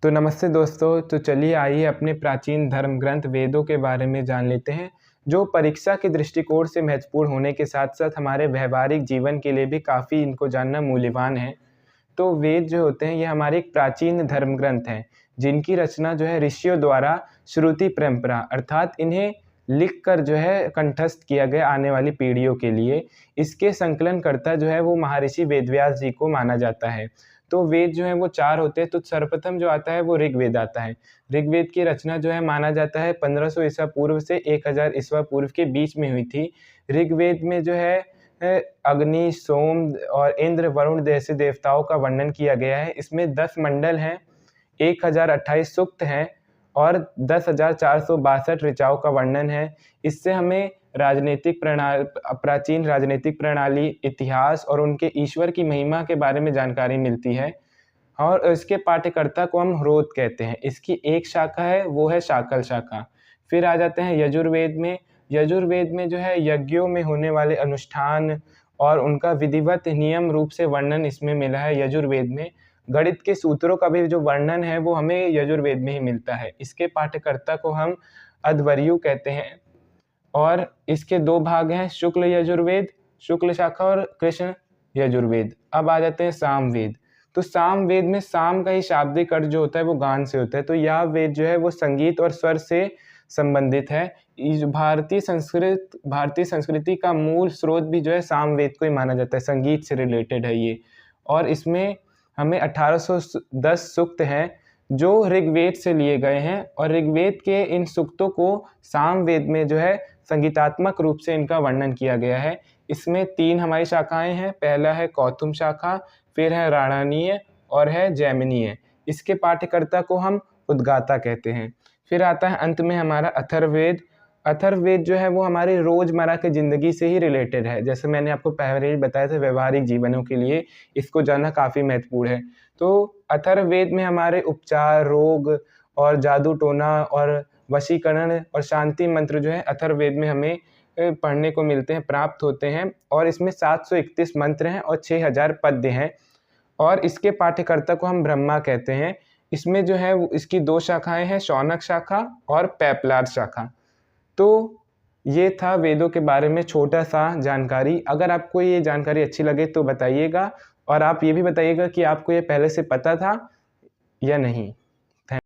तो नमस्ते दोस्तों, तो चलिए आइए अपने प्राचीन धर्म ग्रंथ वेदों के बारे में जान लेते हैं, जो परीक्षा के दृष्टिकोण से महत्वपूर्ण होने के साथ-साथ हमारे व्यावहारिक जीवन के लिए भी काफ़ी इनको जानना मूल्यवान है। तो वेद जो होते हैं ये हमारे एक प्राचीन धर्म ग्रंथ हैं, जिनकी रचना जो है ऋषियों द्वारा श्रुति परंपरा अर्थात इन्हें लिख कर जो है कंठस्थ किया गया आने वाली पीढ़ियों के लिए। इसके संकलनकर्ता जो है वो महर्षि वेदव्यास जी को माना जाता है। तो वेद जो हैं वो 4 होते हैं, तो सर्वप्रथम जो आता है वो ऋग्वेद आता है। ऋग्वेद की रचना जो है माना जाता है 1500 ईसा पूर्व से 1000 ईसा पूर्व के बीच में हुई थी। ऋग्वेद में जो है अग्नि, सोम और इंद्र, वरुण जैसे देवताओं का वर्णन किया गया है। इसमें 10 मंडल हैं, 1028 सूक्त हैं और 10,462 ऋचाओं का वर्णन है। इससे हमें प्राचीन राजनीतिक प्रणाली, इतिहास और उनके ईश्वर की महिमा के बारे में जानकारी मिलती है और इसके पाठ्यकर्ता को हम ह्रोत कहते हैं। इसकी एक शाखा है, वो है शाकल शाखा। फिर आ जाते हैं यजुर्वेद में। यजुर्वेद में जो है यज्ञों में होने वाले अनुष्ठान और उनका विधिवत नियम रूप से वर्णन इसमें मिला है यजुर्वेद में। गणित के सूत्रों का भी जो वर्णन है वो हमें यजुर्वेद में ही मिलता है। इसके पाठ्यकर्ता को हम अध्वर्यु कहते हैं और इसके 2 भाग हैं, शुक्ल यजुर्वेद, शुक्ल शाखा और कृष्ण यजुर्वेद। अब आ जाते हैं सामवेद। तो सामवेद में साम का ही शाब्दिक अर्थ जो होता है वो गान से होता है। तो यह वेद जो है वो संगीत और स्वर से संबंधित है। भारतीय संस्कृति का मूल स्रोत भी जो है सामवेद को ही माना जाता है, संगीत से रिलेटेड है ये। और इसमें हमें 1810 सूक्त हैं जो ऋग्वेद से लिए गए हैं और ऋग्वेद के इन सूक्तों को सामवेद में जो है संगीतात्मक रूप से इनका वर्णन किया गया है। इसमें 3 हमारी शाखाएं हैं, पहला है कौतुम शाखा, फिर है राणानीय और है जैमिनीय। इसके पाठ्यकर्ता को हम उद्गाता कहते हैं। फिर आता है अंत में हमारा अथर्ववेद। अथर्ववेद जो है वो हमारी रोज़मर्रा की ज़िंदगी से ही रिलेटेड है। जैसे मैंने आपको पहले ही बताया था, व्यवहारिक जीवनों के लिए इसको जानना काफ़ी महत्वपूर्ण है। तो अथर्ववेद में हमारे उपचार, रोग और जादू टोना और वशीकरण और शांति मंत्र जो है अथर्ववेद में हमें पढ़ने को मिलते हैं, प्राप्त होते हैं। और इसमें 731 मंत्र हैं और 6000 पद्य हैं और इसके पाठ्यकर्ता को हम ब्रह्मा कहते हैं। इसमें जो है इसकी 2 शाखाएं हैं, शौनक शाखा और पेपलाद शाखा। तो ये था वेदों के बारे में छोटा-सा जानकारी। अगर आपको ये जानकारी अच्छी लगे तो बताइएगा और आप ये भी बताइएगा कि आपको ये पहले से पता था या नहीं।